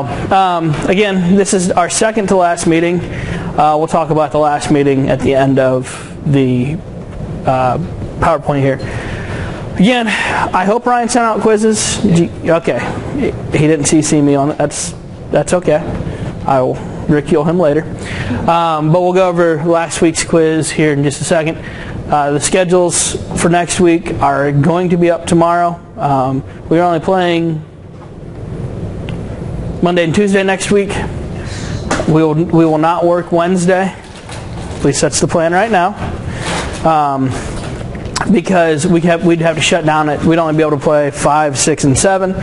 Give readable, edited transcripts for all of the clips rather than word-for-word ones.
Again, this is our second to last meeting. We'll talk about the last meeting at the end of the PowerPoint here. Again, I hope Ryan sent out quizzes. Okay, he didn't CC me on it. That's okay. I will ridicule him later. But we'll go over last week's quiz here in just a second. The schedules for next week are going to be up tomorrow. We're only playing Monday and Tuesday next week. We will not work Wednesday. At least that's the plan right now. Because we'd have to shut down at, we'd only be able to play 5, 6, and 7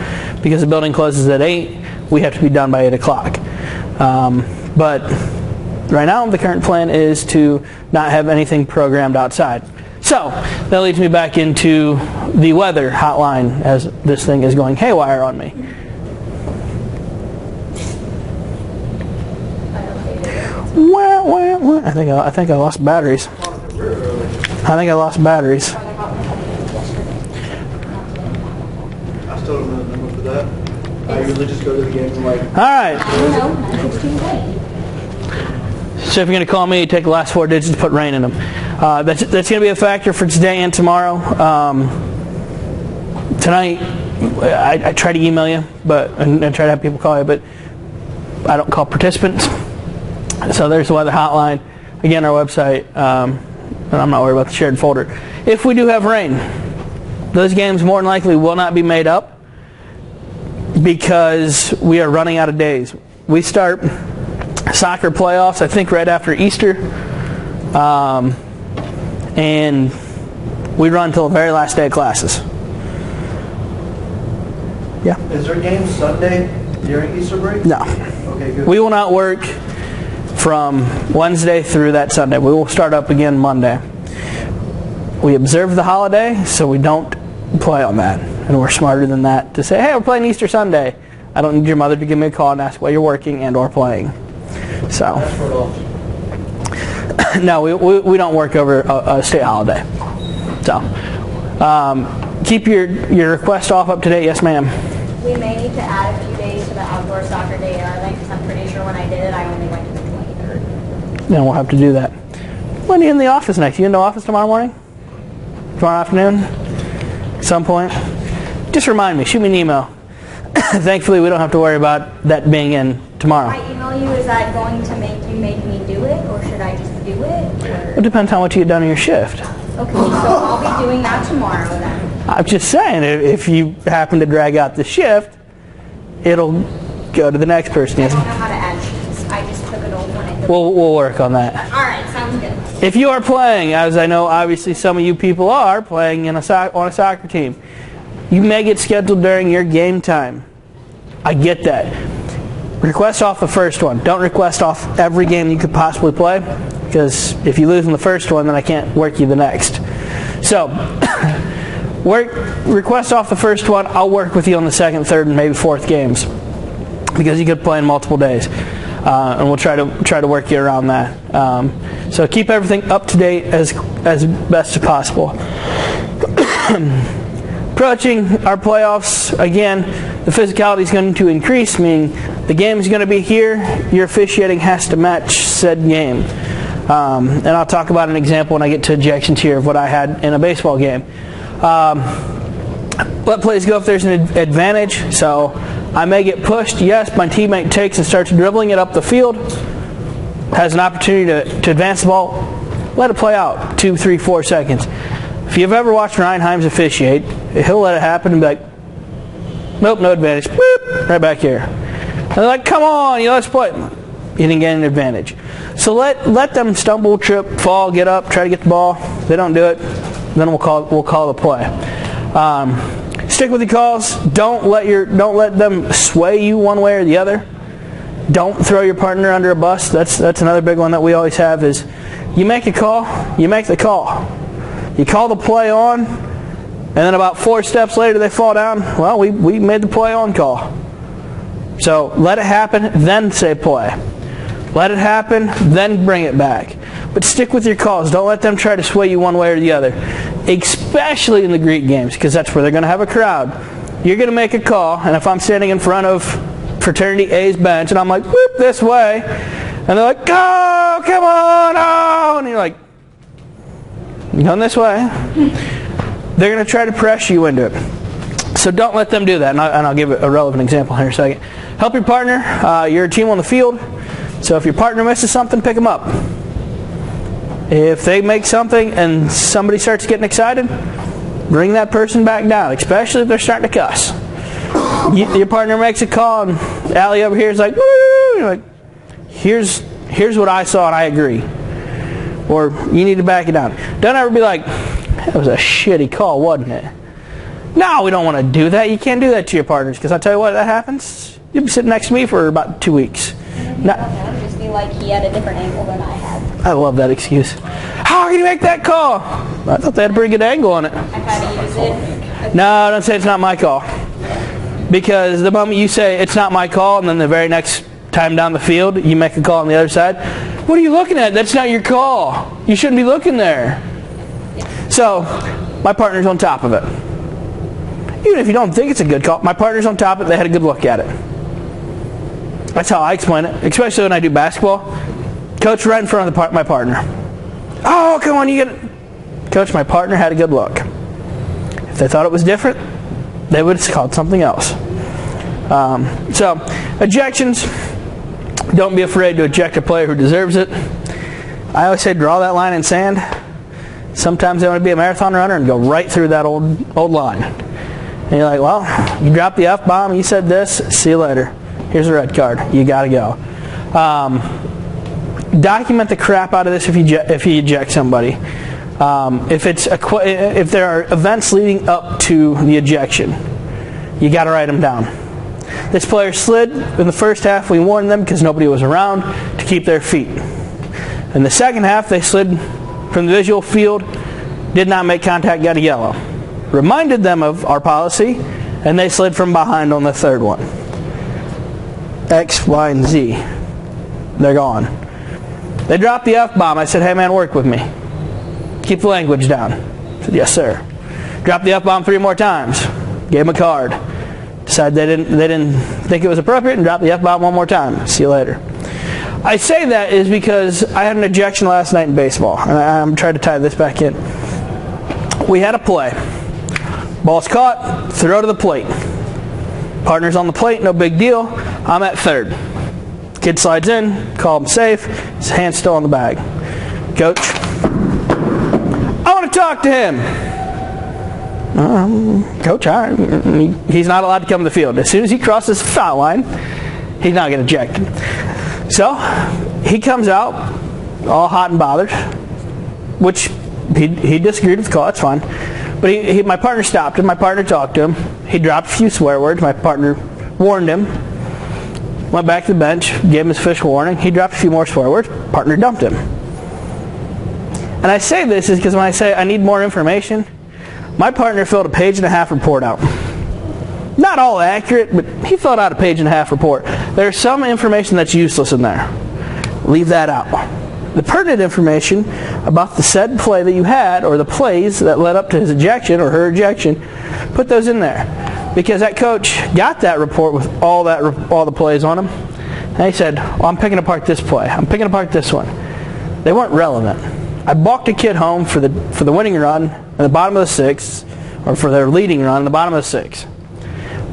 because the building closes at 8. We have to be done by 8 o'clock. But right now the current plan is to not have anything programmed outside. So that leads me back into the weather hotline as this thing is going haywire on me. I think I lost batteries. I lost batteries. I still don't know the number for that. I usually just go to the games and like... Alright. So if you're going to call me, take the last 4 digits, put rain in them. That's going to be a factor for today and tomorrow. Tonight, I try to email you, and try to have people call you, but I don't call participants. So there's the weather hotline. Again, our website, and I'm not worried about the shared folder. If we do have rain, those games more than likely will not be made up because we are running out of days. We start soccer playoffs, I think, right after Easter, and we run until the very last day of classes. Yeah. Is there games Sunday during Easter break? No. Okay, good. We will not work from Wednesday through that Sunday. We will start up again Monday. We observe the holiday, so we don't play on that. And we're smarter than that to say, hey, we're playing Easter Sunday. I don't need your mother to give me a call and ask why you're working and or playing. So, no, we don't work over a state holiday. So, keep your request off up to date. Yes, ma'am. We may need to add a few days to the outdoor soccer day event because I'm pretty sure when I did it, I only went to the 23rd. Then we'll have to do that. When are you in the office next? You in the office tomorrow morning? Tomorrow afternoon? At some point? Just remind me. Shoot me an email. Thankfully, we don't have to worry about that being in tomorrow. If I email you, is that going to make me do it, or should I just do it? Or? It depends how much you get done in your shift. Okay, so I'll be doing that tomorrow then. I'm just saying, if you happen to drag out the shift, it'll go to the next person. I don't know how to add sheets. I just took an old one. We'll work on that. All right, sounds good. If you are playing, as I know obviously some of you people are, playing on a soccer team, you may get scheduled during your game time. I get that. Request off the first one. Don't request off every game you could possibly play, because if you lose in the first one, then I can't work you the next. So, request off the first one. I'll work with you on the second, third, and maybe fourth games, because you could play in multiple days, and we'll try to work you around that. So keep everything up to date as best as possible. Approaching our playoffs again, the physicality is going to increase, meaning the game is going to be here. Your officiating has to match said game. And I'll talk about an example when I get to ejections here of what I had in a baseball game. Let plays go if there's an advantage. So I may get pushed. Yes, my teammate takes and starts dribbling it up the field. Has an opportunity to advance the ball. Let it play out 2, 3, 4 seconds. If you've ever watched Ryan Himes officiate, he'll let it happen and be like, nope, no advantage. Boop, right back here. And they're like, come on, let's play. You didn't get an advantage. So let them stumble, trip, fall, get up, try to get the ball. If they don't do it, then we'll call the play. Stick with your calls. Don't let them sway you one way or the other. Don't throw your partner under a bus. That's another big one that we always have is you make a call, you make the call. You call the play on, and then about 4 steps later they fall down. Well, we made the play on call. So let it happen, then say play. Let it happen, then bring it back. But stick with your calls. Don't let them try to sway you one way or the other. Especially in the Greek games, because that's where they're going to have a crowd. You're going to make a call, and if I'm standing in front of fraternity A's bench, and I'm like, whoop, this way. And they're like, go, come on, oh. And you're like, going this way. They're going to try to press you into it. So don't let them do that. And I'll give a relevant example here in a second. Help your partner. You're a team on the field. So if your partner misses something, pick them up. If they make something and somebody starts getting excited, bring that person back down, especially if they're starting to cuss. Your partner makes a call, and Allie over here is like, woo! You're like, here's what I saw, and I agree. Or you need to back it down. Don't ever be like, that was a shitty call, wasn't it? No, we don't want to do that. You can't do that to your partners, because I'll tell you what, that happens, you'll be sitting next to me for about 2 weeks. Just be like he had a different angle than I had. I love that excuse. How can you make that call? I thought they had a pretty good angle on it. I had to use it. No, don't say it's not my call. Because the moment you say it's not my call, and then the very next time down the field, you make a call on the other side, what are you looking at? That's not your call. You shouldn't be looking there. So, my partner's on top of it. Even if you don't think it's a good call, my partner's on top of it, they had a good look at it. That's how I explain it, especially when I do basketball. Coach right in front of my partner. Oh, come on, you get it. Coach, my partner had a good look. If they thought it was different, they would have called something else. So, ejections. Don't be afraid to eject a player who deserves it. I always say draw that line in sand. Sometimes they want to be a marathon runner and go right through that old line. And you're like, well, you dropped the F-bomb, you said this, see you later. Here's a red card. You got to go. Document the crap out of this if you eject somebody. If there are events leading up to the ejection, you got to write them down. This player slid in the first half. We warned them because nobody was around to keep their feet. In the second half, they slid from the visual field, did not make contact, got a yellow. Reminded them of our policy, and they slid from behind on the third one. X, Y, and Z. They're gone. They dropped the F-bomb. I said, hey man, work with me. Keep the language down. I said, yes sir. Dropped the F-bomb 3 more times. Gave them a card. Decided they didn't think it was appropriate and dropped the F-bomb 1 more time. See you later. I say that is because I had an ejection last night in baseball. And I'm trying to tie this back in. We had a play. Ball's caught, throw to the plate. Partner's on the plate, no big deal. I'm at third. Kid slides in, call him safe. His hand's still on the bag. Coach, I want to talk to him. Coach, all right. He's not allowed to come to the field. As soon as he crosses the foul line, he's not going to eject. So he comes out all hot and bothered, which he disagreed with the call. That's fine. But my partner stopped him. My partner talked to him. He dropped a few swear words. My partner warned him. Went back to the bench, gave him his official warning. He dropped a few more swear words. Partner dumped him. And I say this is because when I say I need more information, my partner filled a 1.5-page report out. Not all accurate, but he filled out a 1.5-page report. There's some information that's useless in there. Leave that out. The pertinent information about the said play that you had, or the plays that led up to his ejection or her ejection, put those in there. Because that coach got that report with all the plays on them. And he said, well, I'm picking apart this play. I'm picking apart this one. They weren't relevant. I balked a kid home for the winning run in the bottom of the 6th, or for their leading run in the bottom of the 6th,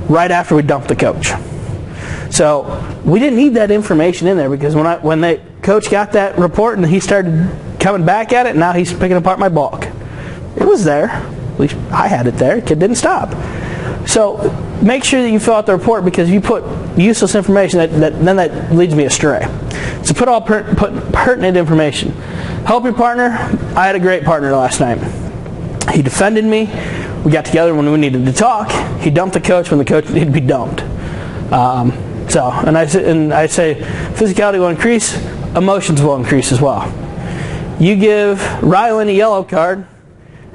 right after we dumped the coach. So we didn't need that information in there because when the coach got that report and he started coming back at it, now he's picking apart my balk. It was there. At least I had it there. The kid didn't stop. So make sure that you fill out the report, because if you put useless information, that leads me astray. So put pertinent information. Help your partner. I had a great partner last night. He defended me. We got together when we needed to talk. He dumped the coach when the coach needed to be dumped. I say physicality will increase, emotions will increase as well. You give Rylan a yellow card,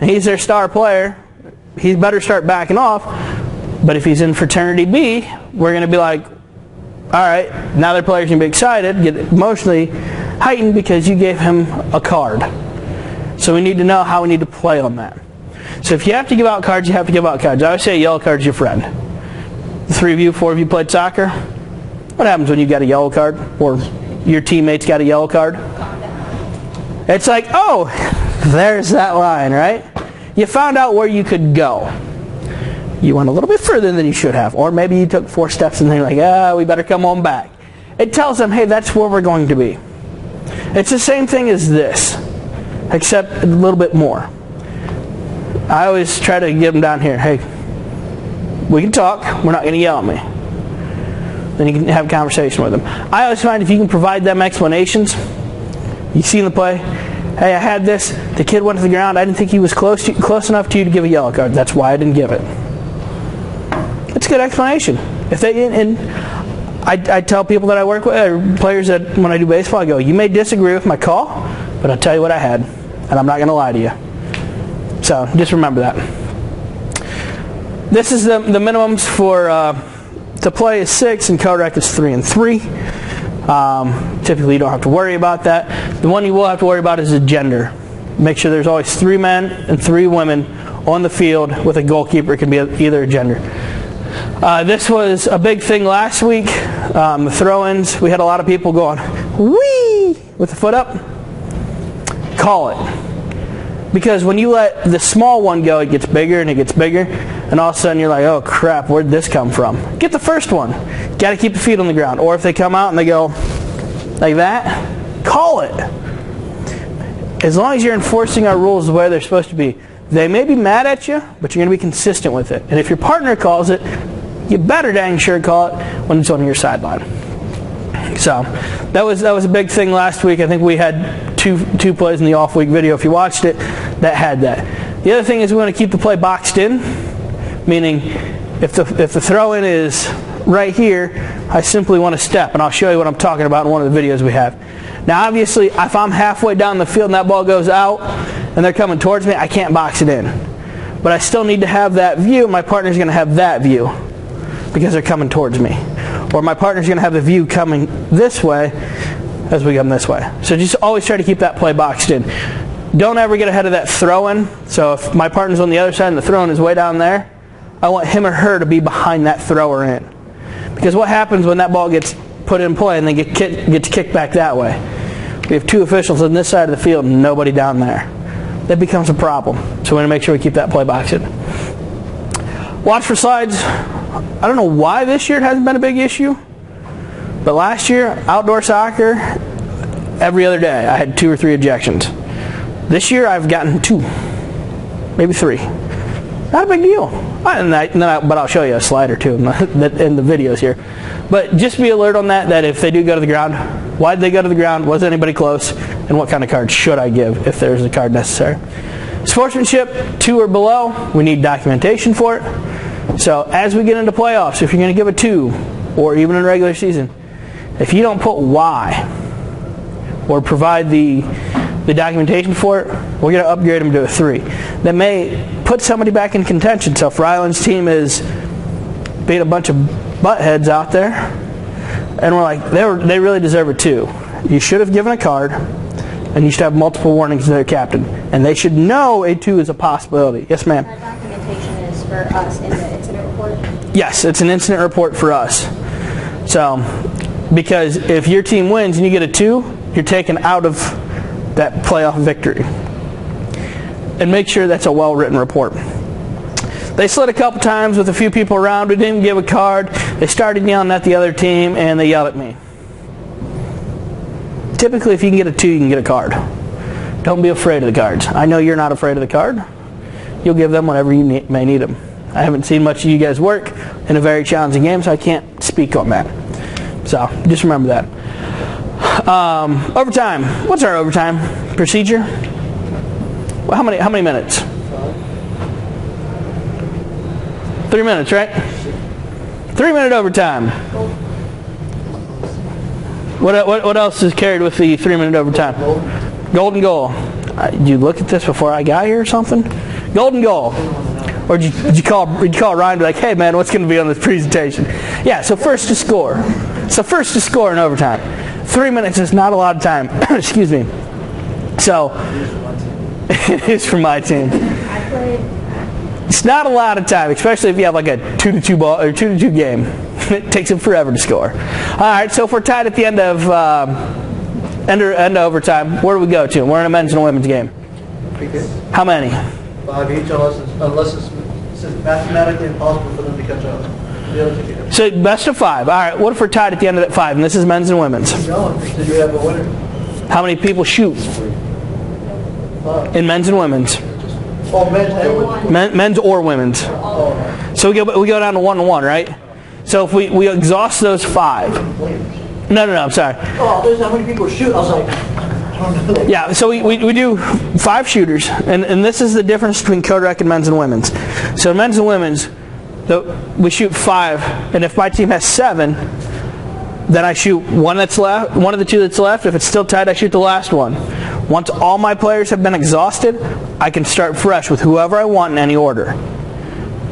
and he's their star player, he better start backing off. But if he's in fraternity B, we're going to be like, all right, now their players can be excited, get emotionally heightened because you gave him a card. So we need to know how we need to play on that. So if you have to give out cards, you have to give out cards. I always say a yellow card's your friend. The 3 of you, 4 of you played soccer. What happens when you got a yellow card or your teammates got a yellow card? It's like, oh, there's that line, right? You found out where you could go. You went a little bit further than you should have. Or maybe you took 4 steps and they're like, we better come on back. It tells them, hey, that's where we're going to be. It's the same thing as this, except a little bit more. I always try to get them down here. Hey, we can talk. We're not going to yell at me. Then you can have a conversation with them. I always find if you can provide them explanations, you see in the play, hey, I had this. The kid went to the ground. I didn't think he was close enough to you to give a yellow card. That's why I didn't give it. It's a good explanation. If they and I tell people that I work with, players that when I do baseball, I go, you may disagree with my call, but I'll tell you what I had, and I'm not going to lie to you. So just remember that. This is the minimums for to play is 6 and co-rec is 3 and 3. Typically you don't have to worry about that. The one you will have to worry about is the gender. Make sure there's always 3 men and 3 women on the field with a goalkeeper. It can be either gender. This was a big thing last week. The throw-ins, we had a lot of people going, whee, with the foot up. Call it. Because when you let the small one go, it gets bigger and it gets bigger. And all of a sudden you're like, oh crap, where'd this come from? Get the first one. Got to keep the feet on the ground. Or if they come out and they go like that, call it. As long as you're enforcing our rules the way they're supposed to be. They may be mad at you, but you're going to be consistent with it. And if your partner calls it, you better dang sure call it when it's on your sideline. So that was a big thing last week. I think we had two plays in the off-week video, if you watched it, that had that. The other thing is we want to keep the play boxed in, meaning if the throw-in is right here, I simply want to step, and I'll show you what I'm talking about in one of the videos we have. Now obviously, if I'm halfway down the field and that ball goes out, and they're coming towards me, I can't box it in. But I still need to have that view. My partner's going to have that view because they're coming towards me. Or my partner's going to have the view coming this way as we come this way. So just always try to keep that play boxed in. Don't ever get ahead of that throw-in. So if my partner's on the other side and the throw-in is way down there, I want him or her to be behind that thrower in. Because what happens when that ball gets put in play and then gets kicked back that way? We have 2 officials on this side of the field and nobody down there. That becomes a problem. So we want to make sure we keep that play box in. Watch for slides. I don't know why this year it hasn't been a big issue. But last year, outdoor soccer, every other day, I had 2 or 3 ejections. This year, I've gotten 2. Maybe 3. Not a big deal. But I'll show you a slide or 2 in the videos here. But just be alert on that if they do go to the ground, why did they go to the ground? Was anybody close? And what kind of card should I give if there's a card necessary? Sportsmanship, 2 or below, we need documentation for it. So as we get into playoffs, if you're going to give a 2, or even in regular season, if you don't put why, or provide the documentation for it, we're going to upgrade them to a 3. That may put somebody back in contention. So if Ryland's team is being a bunch of buttheads out there, and we're like, they really deserve a 2. You should have given a card, and you should have multiple warnings to their captain. And they should know a 2 is a possibility. Yes, ma'am? That documentation is for us in the incident report? Yes, it's an incident report for us. So, because if your team wins and you get a 2, you're taken out of that playoff victory. And make sure that's a well-written report. They slid a couple times with a few people around. We didn't give a card. They started yelling at the other team, and they yelled at me. Typically, if you can get a 2, you can get a card. Don't be afraid of the cards. I know you're not afraid of the card. You'll give them whenever you may need them. I haven't seen much of you guys work in a very challenging game, so I can't speak on that. So, just remember that. Overtime. What's our overtime procedure? Well, how many minutes? 3 minutes, right? 3-minute overtime. What else is carried with the 3-minute overtime? Golden goal. Did you look at this before I got here or something? Golden goal. Or did you call Ryan and be like, hey man, what's going to be on this presentation? Yeah, so first to score. So first to score in overtime. 3 minutes is not a lot of time. Excuse me. So, it is for my team. I played. It's not a lot of time, especially if you have like a 2-2 ball or 2-2 game. takes him forever to score. All right, so if we're tied at the end of overtime, where do we go to? We're in a men's and a women's game. How many? 5 each, unless it's mathematically impossible for them to catch up. So best of 5. All right, what if we're tied at the end of that 5, and this is men's and women's? So you have a winner. How many people shoot 5. in men's and women's? Oh, men's and women's. Men's or women's. Oh. So we go down to 1-1, right? So if we exhaust those 5. No, I'm sorry. Oh, there's how many people shoot. I was like, I don't know. Yeah, so we do 5 shooters, and this is the difference between co-rec and men's and women's. So men's and women's, we shoot 5, and if my team has 7, then I shoot one that's left, one of the 2 that's left. If it's still tied, I shoot the last one. Once all my players have been exhausted, I can start fresh with whoever I want in any order.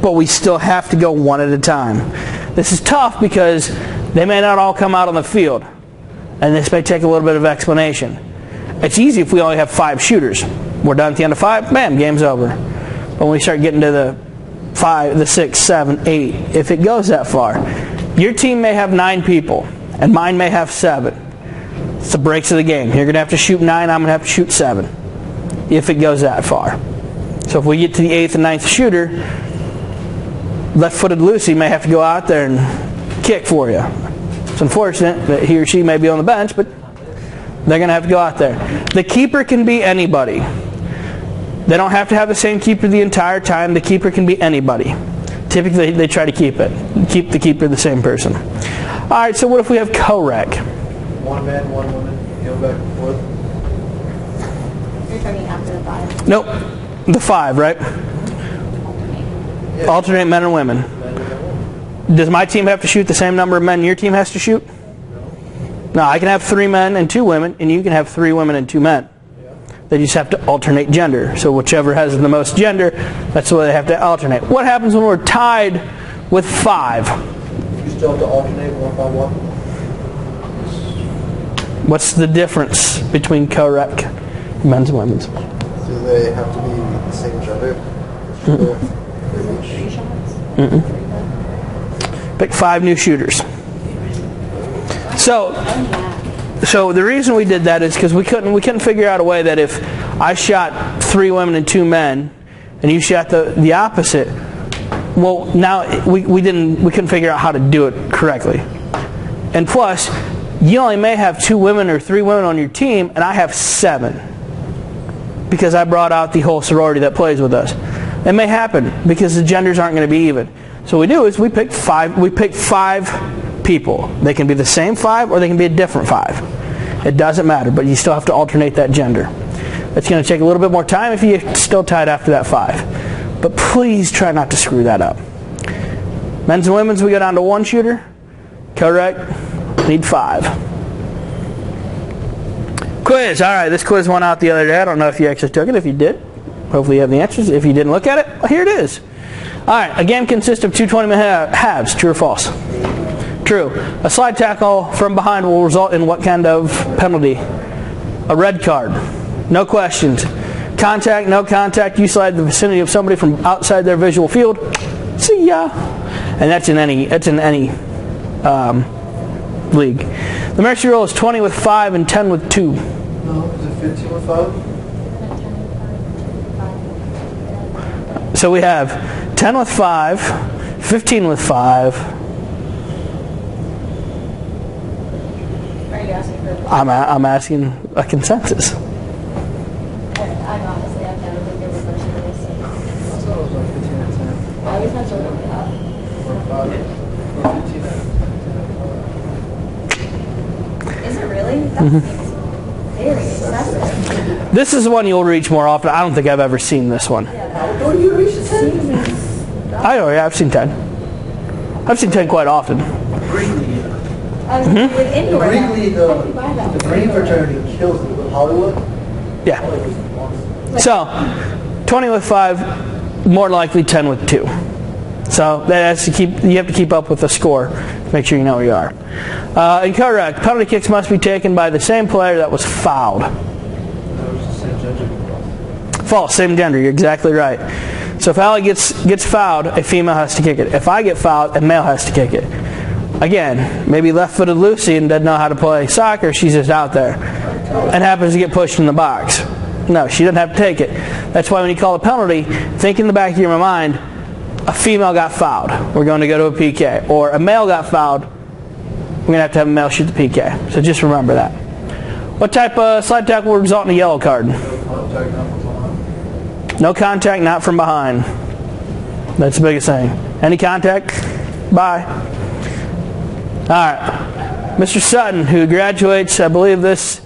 But we still have to go one at a time. This is tough because they may not all come out on the field, and this may take a little bit of explanation. It's easy if we only have 5 shooters. We're done at the end of 5, bam, game's over. But when we start getting to the 5, the 6, 7, 8, if it goes that far, your team may have 9 people, and mine may have 7. It's the breaks of the game. You're going to have to shoot 9, I'm going to have to shoot 7, if it goes that far. So if we get to the 8th and 9th shooter, left-footed Lucy may have to go out there and kick for you. It's unfortunate that he or she may be on the bench, but they're going to have to go out there. The keeper can be anybody. They don't have to have the same keeper the entire time. The keeper can be anybody. Typically, they try to keep the keeper the same person. All right, so what if we have co-rec? 1 man, 1 woman, go back and forth. You're talking after the 5. Nope, the 5, right? Yeah. Alternate men and women. Does my team have to shoot the same number of men your team has to shoot? No, I can have 3 men and 2 women, and you can have 3 women and 2 men. They just have to alternate gender. So whichever has the most gender, that's the way they have to alternate. What happens when we're tied with 5? You still have to alternate 1 by 1. What's the difference between co-rec, men's and women's? Do they have to be the same gender? Pick 5 new shooters. So the reason we did that is because we couldn't figure out a way that if I shot 3 women and 2 men, and you shot the opposite, well, now we couldn't figure out how to do it correctly. And plus, you only may have 2 women or 3 women on your team, and I have 7, because I brought out the whole sorority that plays with us. It may happen because the genders aren't going to be even. So what we do is we pick 5 people. They can be the same 5 or they can be a different 5. It doesn't matter, but you still have to alternate that gender. It's going to take a little bit more time if you're still tied after that 5. But please try not to screw that up. Men's and women's, we go down to 1 shooter. Correct. Need 5. Quiz. All right, this quiz went out the other day. I don't know if you actually took it. If you did, hopefully you have the answers. If you didn't look at it, well, here it is. All right, a game consists of 2 20-minute halves. True or false? True. A slide tackle from behind will result in what kind of penalty? A red card. No questions. Contact, no contact. You slide in the vicinity of somebody from outside their visual field. See ya. And that's in any league. The mercy rule is 20 with 5 and 10 with 2. No, is it 15 with 5? So we have 10 with 5, 15 with 5. Are you asking for? I'm asking a consensus. I've honestly, I've never been given much of this. I thought it was like 15 and 10. I always have to look it up. Or 5. Or 15 and 10. Is it really? That seems very excessive. This is one you'll reach more often. I don't think I've ever seen this one. How do you reach the 10? I've seen 10. I've seen 10 quite often. Greeley. With indoor. Greeley, the Green fraternity kills it with Hollywood. Yeah. So, 20 with 5, more likely 10 with 2. So that has to you have to keep up with the score to make sure you know where you are. Incorrect. Penalty kicks must be taken by the same player that was fouled. False. Same gender. You're exactly right. So if Allie gets fouled, a female has to kick it. If I get fouled, a male has to kick it. again, maybe left-footed Lucy and doesn't know how to play soccer. She's just out there and happens to get pushed in the box. No, she doesn't have to take it. That's why when you call a penalty, think in the back of your mind, a female got fouled. We're going to go to a PK. Or a male got fouled. We're going to have a male shoot the PK. So just remember that. What type of slide tackle will result in a yellow card? No contact, not from behind. That's the biggest thing. Any contact? Bye. All right. Mr. Sutton, who graduates, I believe, this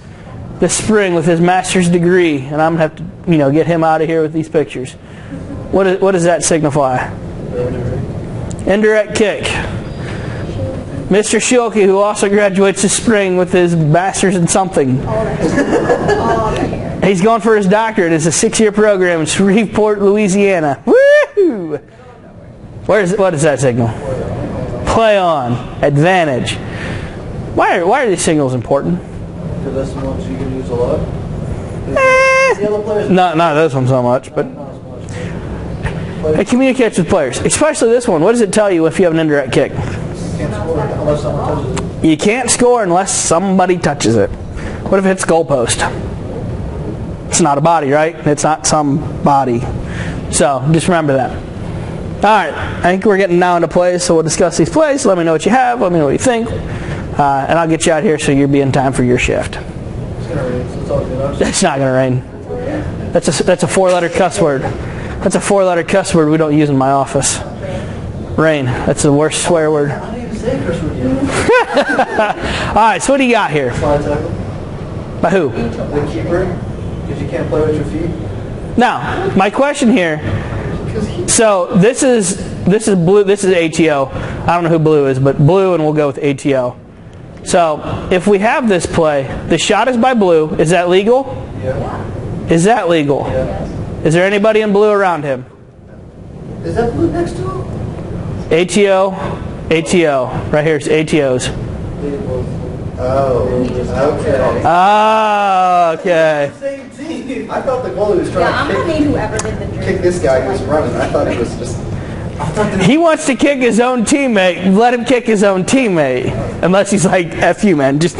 spring with his master's degree, and I'm going to have to, get him out of here with these pictures. What does that signify? Indirect kick. Mr. Schielke, who also graduates this spring with his master's in something. He's going for his doctorate. It's a 6-year program in Shreveport, Louisiana. Woo! What does that signal? Play on. Advantage. Why are these signals important? Because that's the ones you can use a lot. Not this one so much, but it communicates with players, especially this one. What does it tell you if you have an indirect kick? You can't score unless somebody touches it. What if it hits goalpost? It's not a body, right? It's not some body. So just remember that. All right, I think we're getting now into plays, so we'll discuss these plays. Let me know what you have. Let me know what you think. And I'll get you out here so you'll be in time for your shift. It's going to rain, so it's all good. It's not going to rain. That's a 4-letter cuss word. That's a 4-letter cuss word we don't use in my office. Rain. That's the worst swear word. I didn't even say curse word yet. All right, so what do you got here? Slide tackle. By who? The keeper, because you can't play with your feet. Now, my question here. So this is blue. This is ATO. I don't know who blue is, but blue, and we'll go with ATO. So if we have this play, the shot is by blue. Is that legal? Yeah. Is that legal? Yeah. Is there anybody in blue around him? Is that blue next to him? ATO, ATO. Right here it's ATOs. Oh, okay. Ah, okay. Same team. I thought the goalie was trying I'm going to need whoever did the drink. Kick this guy who's running. I thought it was just... He wants to kick his own teammate. Let him kick his own teammate. Unless he's like, F you, man. Just,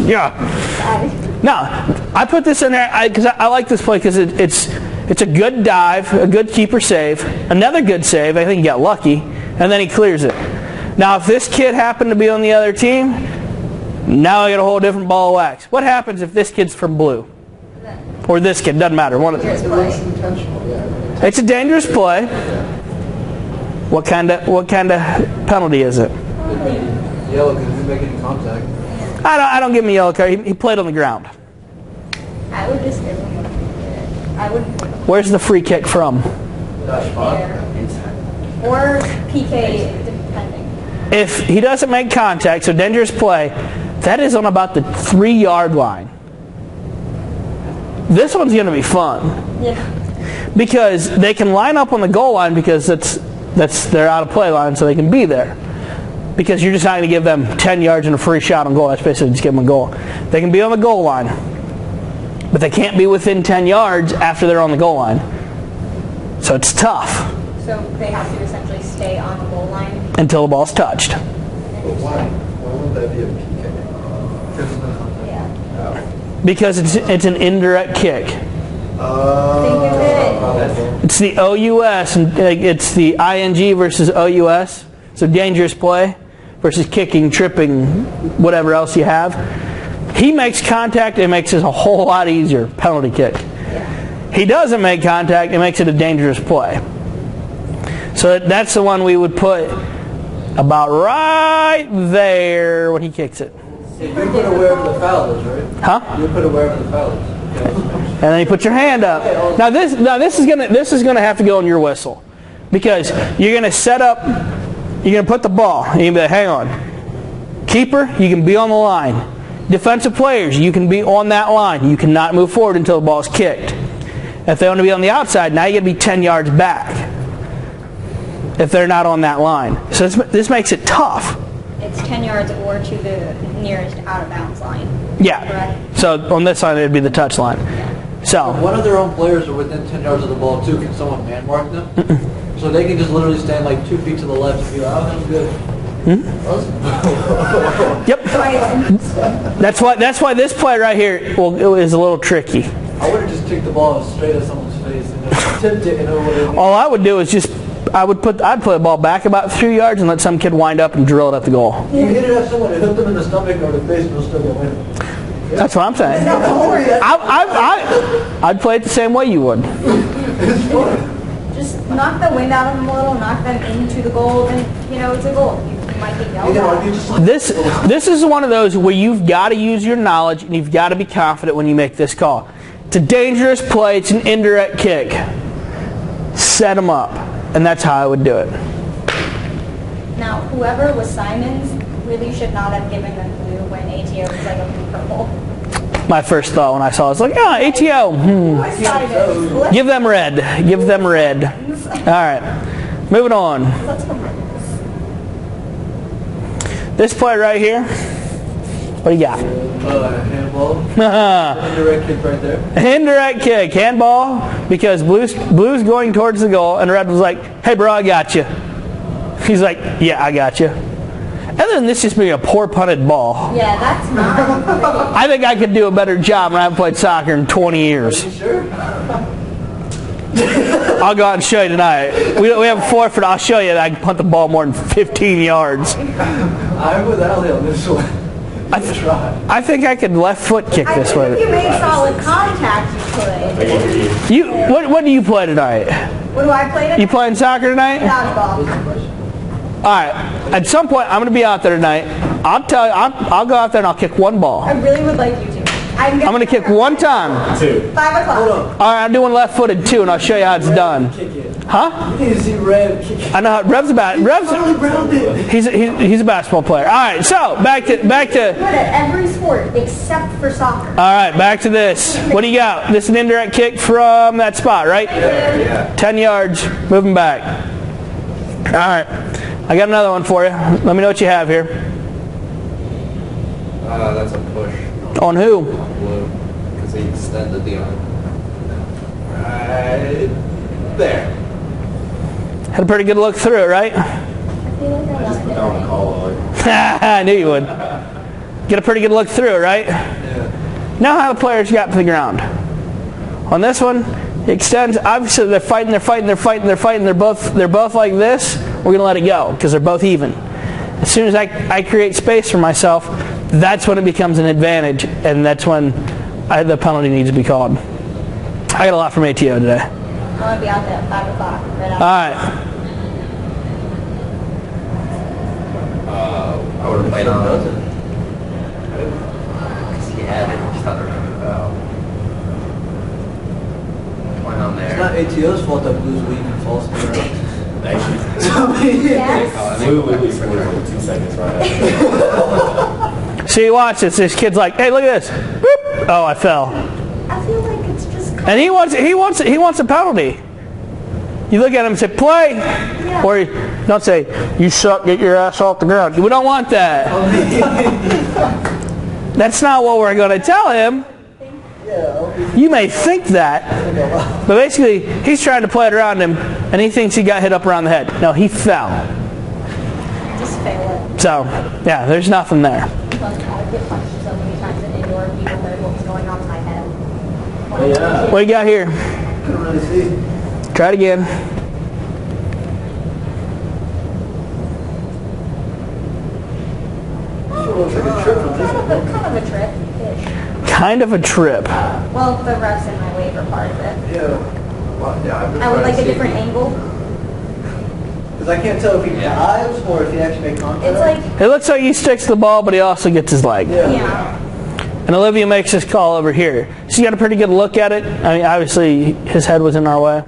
yeah. No, I put this in there because I like this play because it's a good dive, a good keeper save, another good save. I think he got lucky, and then he clears it. Now, if this kid happened to be on the other team, now I got a whole different ball of wax. What happens if this kid's from blue? Or this kid, doesn't matter. One of them. It's a dangerous play. What kind of penalty is it? Yellow because you're making contact. I don't give him a yellow card. He played on the ground. I would just give him Where's the free kick from? That spot. or PK, depending. If he doesn't make contact, so dangerous play, that is on about the 3-yard line. This one's going to be fun. Yeah. Because they can line up on the goal line because they're out of play line, so they can be there. Because you're just not going to give them 10 yards and a free shot on goal. That's basically just give them a goal. They can be on the goal line, but they can't be within 10 yards after they're on the goal line. So it's tough. So they have to essentially stay on the goal line? Until the ball's touched. But why? Why wouldn't that be a PK? Yeah. Because it's an indirect kick. Think of it. It's the OUS, and it's the ING versus OUS. So dangerous play versus kicking, tripping, whatever else you have. He makes contact, it makes it a whole lot easier. Penalty kick. He doesn't make contact, it makes it a dangerous play. So that's the one we would put about right there when he kicks it. You put it wherever the foul is, right? Huh? You put it wherever the foul is. And then you put your hand up. Now this is gonna have to go on your whistle, because you're gonna set up. You're gonna put the ball. And you can be like, hang on. Keeper, you can be on the line. Defensive players, you can be on that line. You cannot move forward until the ball is kicked. If they want to be on the outside, now you got to be 10 yards back. If they're not on that line, so this makes it tough. It's 10 yards or to the nearest out of bounds line. Yeah. Correct? So on this line, it'd be the touch line. So One of their own players are within 10 yards of the ball too. Can someone man mark them? So they can just literally stand like 2 feet to the left and be like, oh, that was good. Yep. That's why this play right here is a little tricky. I would have just kicked the ball straight at someone's face and tipped it and over. All I would do is I'd play the ball back about 2 yards and let some kid wind up and drill it at the goal. You hit it at someone, it hit them in the stomach or the face, and they'll still go in. That's what I'm saying. I'd play it the same way you would. It's fun. Just knock the wind out of them a little, knock them into the goal, and it's a goal. You might get yelled at. This is one of those where you've got to use your knowledge and you've got to be confident when you make this call. It's a dangerous play. It's an indirect kick. Set them up, and that's how I would do it. Now, whoever was Simon's really should not have given them blue when ATO was like a blue purple. My first thought when I saw it was like, ATO. Simon's. Give them red. Give them red. All right. Moving on. Let's go. This play right here. What do you got? Handball. Indirect kick right there. Indirect kick. Handball. Because blue's going towards the goal, and red was like, hey, bro, I got you. He's like, yeah, I got you. Other than this just being a poor punted ball. Yeah, that's not. I think I could do a better job when I haven't played soccer in 20 years. You sure? I'll go out and show you tonight. We have a forfeit. I'll show you that I can punt the ball more than 15 yards. I'm with Ali on this one. I think I could left foot kick this I think if you way. made solid contact, you could. What do you play tonight? What do I play tonight? You playing soccer tonight? Dodgeball. All right. At some point, I'm going to be out there tonight. I'll tell you. I'll go out there and I'll kick one ball. I really would like you to. I'm going to kick one time. 2. 5 o'clock. Hold on. All right. I'm doing left-footed too, and I'll show you how it's done. Kick it. Huh? You need to see Rev kick it. I know how Rev's about. Finally grounded. He's a basketball player. All right. So back to. Good at every sport except for soccer. All right. Back to this. What do you got? This is an indirect kick from that spot, right? Yeah. 10 yards. Moving back. All right. I got another one for you. Let me know what you have here. That's a push. On who? On blue. Because he extended the arm. Right there. Had a pretty good look through it, right? I feel like I Just put left down the it. call. I knew you would. Get a pretty good look through it, right? Yeah. Now how the players got to the ground. On this one, it extends. Obviously, they're fighting. They're both like this. We're going to let it go because they're both even. As soon as I create space for myself, that's when it becomes an advantage, and that's when the penalty needs to be called. I got a lot from ATO today. I want to be out there at 5 o'clock. Right All out. right. I would have played on those. Because he had it just under point on It's there. not ATO's fault that Blue's weak and falls to the ground. Actually, Yes. Blue literally scored in 2 seconds right after. See, watch this. This kid's like, "Hey, look at this." Boop. Oh, I fell. I feel like it's just. And he wants a penalty. You look at him and say, "Play," Yeah. or don't say, "You suck. Get your ass off the ground." We don't want that. That's not what we're going to tell him. You may think that, but basically, he's trying to play it around him, and he thinks he got hit up around the head. No, he fell. Just fail it. So, yeah, there's nothing there. Plus, I get punched so many times in indoor. People heard what was going on in my head. Oh, yeah. What you got here? Couldn't really see. Try it again. Sure looks like a trip from this one. Kind of a trip-ish. Kind of a trip. Well, the ref's in my way for part of it. Yeah. Well, yeah, I've been I would trying like to a see. different angle. Because I can't tell if he dives or if he actually makes contact. It's like, It looks like he sticks the ball, but he also gets his leg. yeah. And Olivia makes this call over here. She got a pretty good look at it. I mean, obviously, his head was in our way.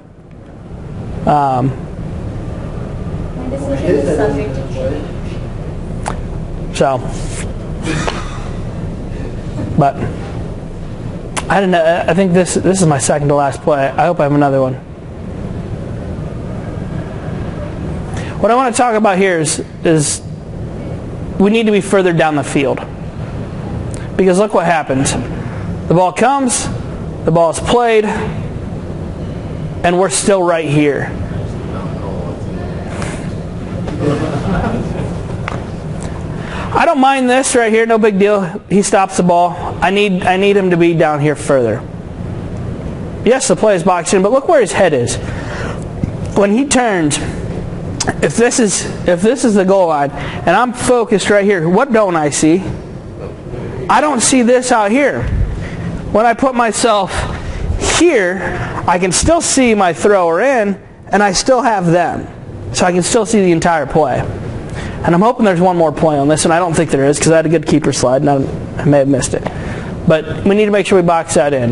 My decision His is head subject to isn't change. So, but I don't know. I think this is my second to last play. I hope I have another one. What I want to talk about here is we need to be further down the field. Because look what happens. The ball comes, the ball is played, and we're still right here. don't mind this right here, no big deal. He stops the ball. I need him to be down here further. Yes, the play is boxed in, but look where his head is. When he turns, if this is the goal line, and I'm focused right here, what don't I see? I don't see this out here. When I put myself here, I can still see my thrower in, and I still have them. So I can still see the entire play. And I'm hoping there's one more play on this, and I don't think there is because I had a good keeper slide, and I may have missed it. But we need to make sure we box that in.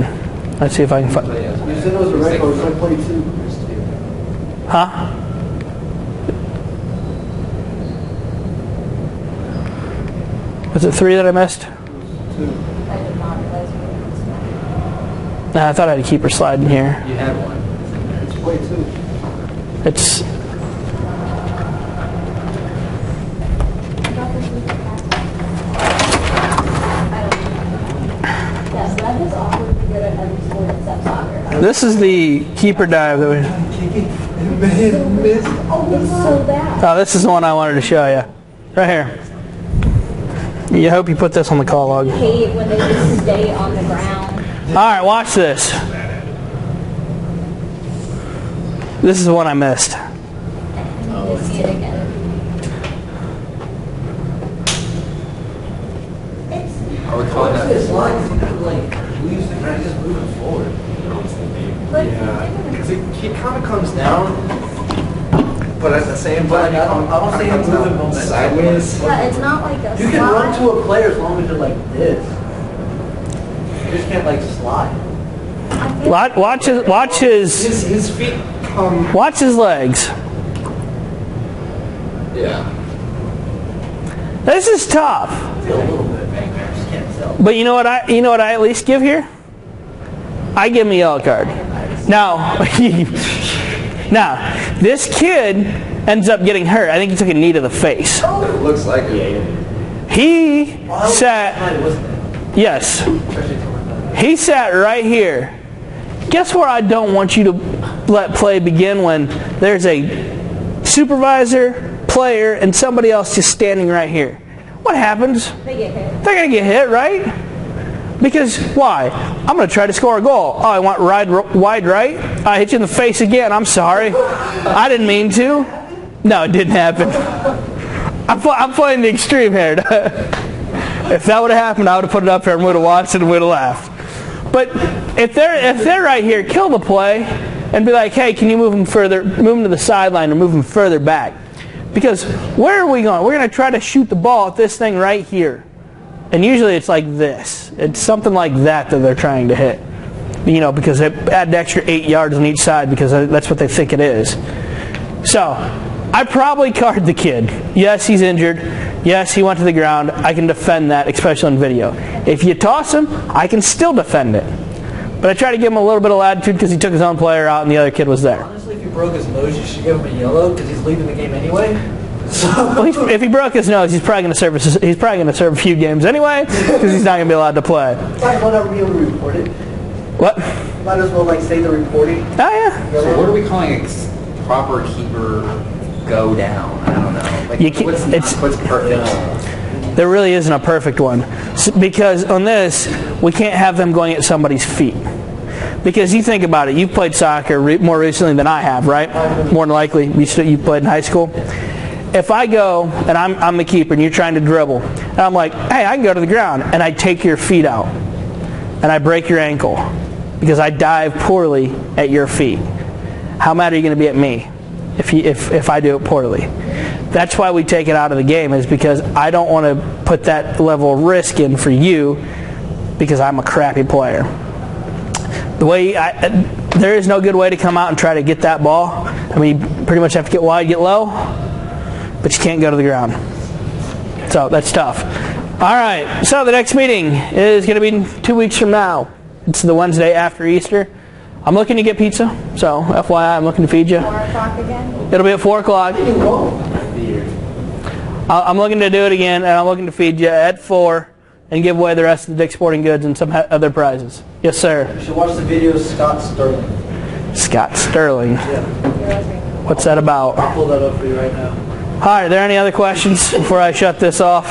Let's see if I can find it. You said it was a regular, so I played 2. Huh? Was it 3 that I missed? 2. I did not realize we were this one. Nah, I thought I had a keeper slide in here. You had one. It's play 2. It's... Yes, that is awkwardly good at every sport except soccer. This is the keeper dive that we... Missed. Oh, it's so bad. Oh, this is the one I wanted to show you. Right here. You hope you put this on the call log. I hate when they just stay on the ground. Alright, watch this. This is the one I missed. And you see it again. Are we calling that? This line leaves the ground, just moving forward. But Because he kind of comes down, but at the same But time, I don't see him moving sideways. yeah, it's not like a You can run slide. to a player as long as you're like this. You just can't like slide. Watch His feet come. watch his legs. Yeah. This is tough. I feel a little bit. I just can't tell. But you know what I at least give here? I give him a yellow card. Now, this kid ends up getting hurt. I think he took a knee to the face. It looks like it. He Well, sat, slide, wasn't it? yes, Especially coming back. he sat right here. Guess where I don't want you to let play begin? When there's a supervisor, player, and somebody else just standing right here. What happens? They get hit. They're going to get hit, right? Because why? I'm going to try to score a goal. Oh, I want wide right? I hit you in the face again. I'm sorry. I didn't mean to. No, it didn't happen. I'm playing the extreme here. If that would have happened, I would have put it up here and would have watched it and would have laughed. But if they're right here, kill the play and be like, hey, can you move them to the sideline or move them further back? Because where are we going? We're going to try to shoot the ball at this thing right here. And usually it's like this. It's something like that they're trying to hit. You know, because they add an extra 8 yards on each side because that's what they think it is. So, I probably card the kid. Yes, he's injured. Yes, he went to the ground. I can defend that, especially on video. If you toss him, I can still defend it. But I try to give him a little bit of latitude because he took his own player out and the other kid was there. Honestly, if he broke his nose, you should give him a yellow because he's leaving the game anyway. Well, if he broke his nose, he's probably going to serve a few games anyway because he's not going to be allowed to play. Might as well never be able to report it. What? Might as well like say the reporting. Oh yeah. So what are we calling a proper keeper go down? I don't know. Like, You can't- what's perfect? There really isn't a perfect one because on this we can't have them going at somebody's feet. Because you think about it, you've played soccer more recently than I have, right? More than likely, you played in high school. If I go and I'm the keeper and you're trying to dribble, and I'm like, hey, I can go to the ground, and I take your feet out, and I break your ankle because I dive poorly at your feet. How mad are you going to be at me if I do it poorly? That's why we take it out of the game, is because I don't want to put that level of risk in for you because I'm a crappy player. There is no good way to come out and try to get that ball. I mean, you pretty much have to get wide, get low, but you can't go to the ground. So that's tough. All right, so the next meeting is going to be 2 weeks from now. It's the Wednesday after Easter. I'm looking to get pizza, so FYI, I'm looking to feed you. 4 o'clock again? It'll be at 4 o'clock. I'm looking to do it again, and I'm looking to feed you at 4 and give away the rest of the Dick's Sporting Goods and some other prizes. Yes, sir. You should watch the video of Scott Sterling. Scott Sterling. Yeah. What's that about? I'll pull that up for you right now. All right, are there any other questions before I shut this off?